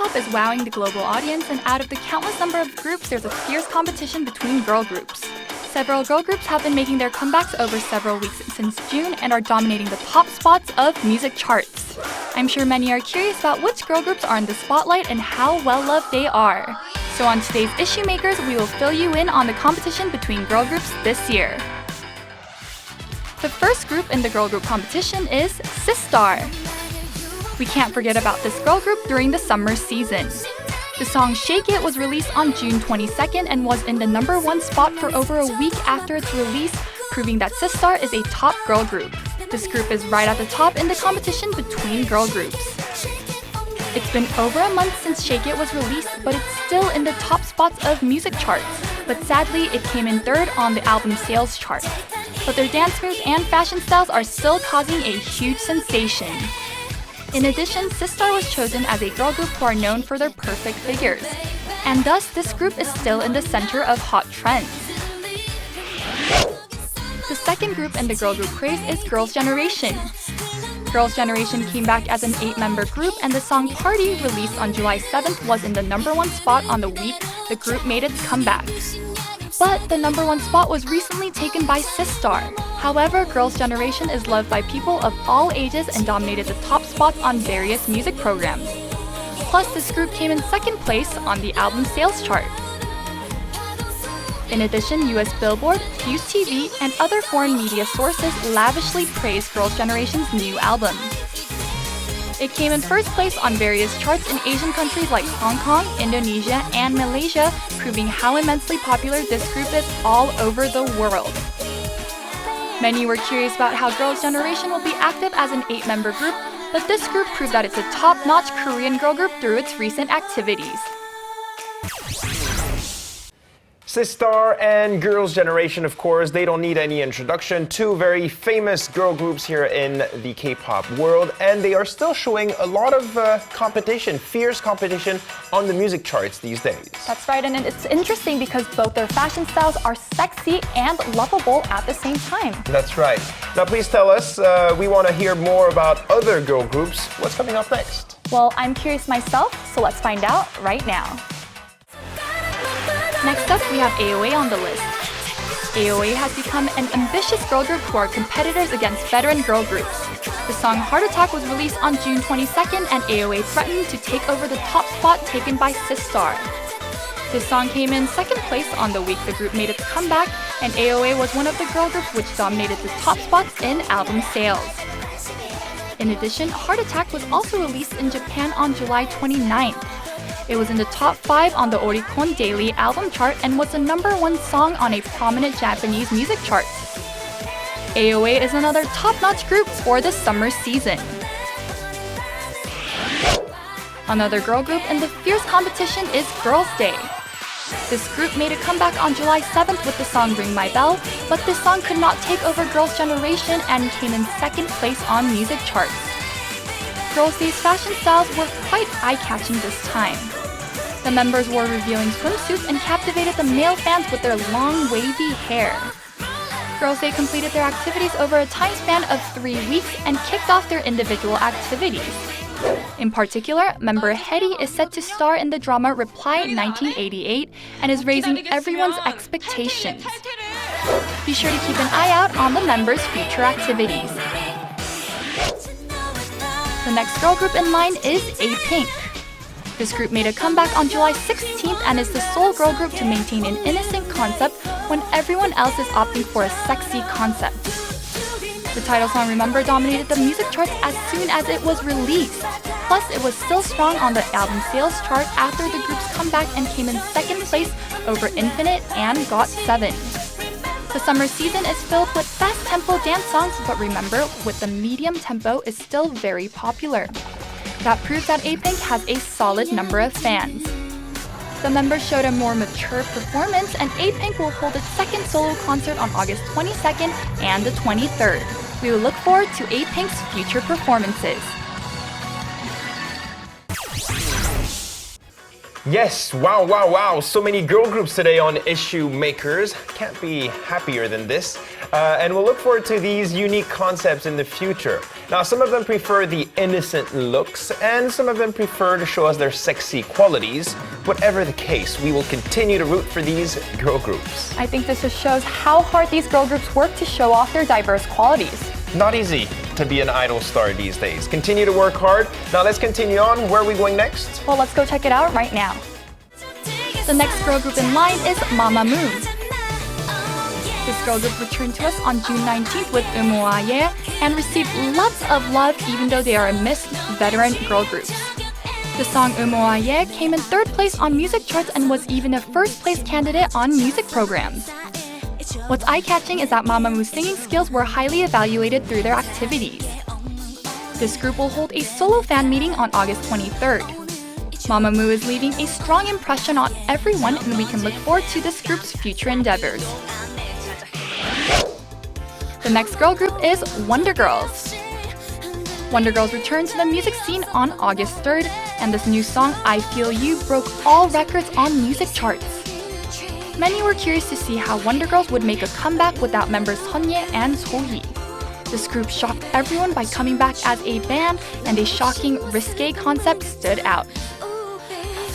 K-pop is wowing the global audience, and out of the countless number of groups, there's a fierce competition between girl groups. Several girl groups have been making their comebacks over several weeks since June and are dominating the top spots of music charts. I'm sure many are curious about which girl groups are in the spotlight and how well-loved they are. So on today's ISSUEMAKERS, we will fill you in on the competition between girl groups this year. The first group in the girl group competition is Sistar. We can't forget about this girl group during the summer season. The song Shake It was released on June 22nd and was in the #1 spot for over a week after its release, proving that Sistar is a top girl group. This group is right at the top in the competition between girl groups. It's been over a month since Shake It was released, but it's still in the top spots of music charts. But sadly, it came in 3rd on the album sales chart. But their dance moves and fashion styles are still causing a huge sensation. In addition, Sistar was chosen as a girl group who are known for their perfect figures. And thus, this group is still in the center of hot trends. The second group in the girl group craze is Girls' Generation. Girls' Generation came back as an 8-member group, and the song Party, released on July 7th, was in the #1 spot on the week the group made its comeback. But the #1 spot was recently taken by Sistar. However, Girls' Generation is loved by people of all ages and dominated the top spots on various music programs. Plus, this group came in 2nd place on the album sales chart. In addition, US Billboard, Fuse TV, and other foreign media sources lavishly praised Girls' Generation's new album. It came in 1st place on various charts in Asian countries like Hong Kong, Indonesia, and Malaysia, proving how immensely popular this group is all over the world. Many were curious about how Girls' Generation will be active as an 8-member group, but this group proved that it's a top-notch Korean girl group through its recent activities. Sistar and Girls' Generation, of course, they don't need any introduction. Two very famous girl groups here in the K-pop world, and they are still showing a lot of competition, fierce competition on the music charts these days. That's right, and it's interesting because both their fashion styles are sexy and lovable at the same time. That's right. Now, please tell us, we want to hear more about other girl groups. What's coming up next? Well, I'm curious myself, so let's find out right now. Next up, we have AOA on the list. AOA has become an ambitious girl group who are competitors against veteran girl groups. The song Heart Attack was released on June 22nd, and AOA threatened to take over the top spot taken by Sistar. This song came in 2nd place on the week the group made its comeback, and AOA was one of the girl groups which dominated the top spots in album sales. In addition, Heart Attack was also released in Japan on July 29th. It was in the top 5 on the Oricon Daily album chart and was the #1 song on a prominent Japanese music chart. AOA is another top-notch group for the summer season. Another girl group in the fierce competition is Girls' Day. This group made a comeback on July 7th with the song Ring My Bell, but this song could not take over Girls' Generation and came in 2nd place on music charts. Girls' Day's fashion styles were quite eye-catching this time. The members wore revealing swimsuits and captivated the male fans with their long, wavy hair. Girls' Day completed their activities over a time span of 3 weeks and kicked off their individual activities. In particular, member Hetty is set to star in the drama Reply 1988 and is raising everyone's expectations. Be sure to keep an eye out on the members' future activities. The next girl group in line is A-Pink. This group made a comeback on July 16th and is the sole girl group to maintain an innocent concept when everyone else is opting for a sexy concept. The title song Remember dominated the music charts as soon as it was released. Plus, it was still strong on the album sales chart after the group's comeback and came in 2nd place over Infinite and GOT7. The summer season is filled with fast-tempo dance songs, but remember, with the medium tempo is still very popular. That proves that A-Pink has a solid number of fans. The members showed a more mature performance, and A-Pink will hold its 2nd solo concert on August 22nd and the 23rd. We will look forward to A-Pink's future performances. Yes, wow. So many girl groups today on ISSUEMAKERS. Can't be happier than this. And we'll look forward to these unique concepts in the future. Now, some of them prefer the innocent looks, and some of them prefer to show us their sexy qualities. Whatever the case, we will continue to root for these girl groups. I think this just shows how hard these girl groups work to show off their diverse qualities. Not easy to be an idol star these days. Continue to work hard. Now let's continue on. Where are we going next? Well, let's go check it out right now. The next girl group in line is Mamamoo. This girl group returned to us on June 19th with 뭐니뭐니해도 and received lots of love even though they are amidst veteran girl groups. The song 뭐니뭐니해도 came in 3rd place on music charts and was even a 1st place candidate on music programs. What's eye-catching is that Mamamoo's singing skills were highly evaluated through their activities. This group will hold a solo fan meeting on August 23rd. Mamamoo is leaving a strong impression on everyone, and we can look forward to this group's future endeavors. The next girl group is Wonder Girls. Wonder Girls returned to the music scene on August 3rd, and this new song, I Feel You, broke all records on music charts. Many were curious to see how Wonder Girls would make a comeback without members Sunye and Sohee. This group shocked everyone by coming back as a band, and a shocking, risque concept stood out.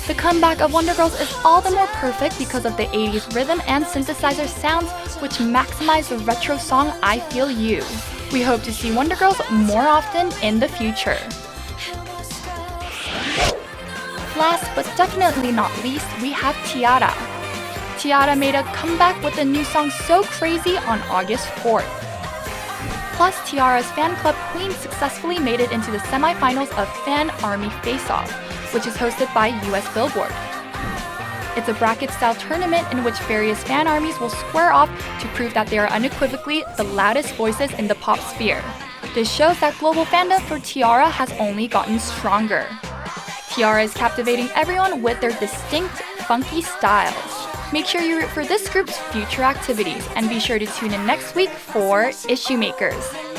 The comeback of Wonder Girls is all the more perfect because of the 80s rhythm and synthesizer sounds, which maximize the retro song I Feel You. We hope to see Wonder Girls more often in the future. Last but definitely not least, we have T-ara. T-ara made a comeback with the new song So Crazy on August 4th. Plus, T-ara's fan club Queen successfully made it into the semifinals of Fan Army Face-Off, which is hosted by US Billboard. It's a bracket-style tournament in which various fan armies will square off to prove that they are unequivocally the loudest voices in the pop sphere. This shows that global fandom for T-ara has only gotten stronger. T-ara is captivating everyone with their distinct, funky styles. Make sure you root for this group's future activities, and be sure to tune in next week for ISSUEMAKERS.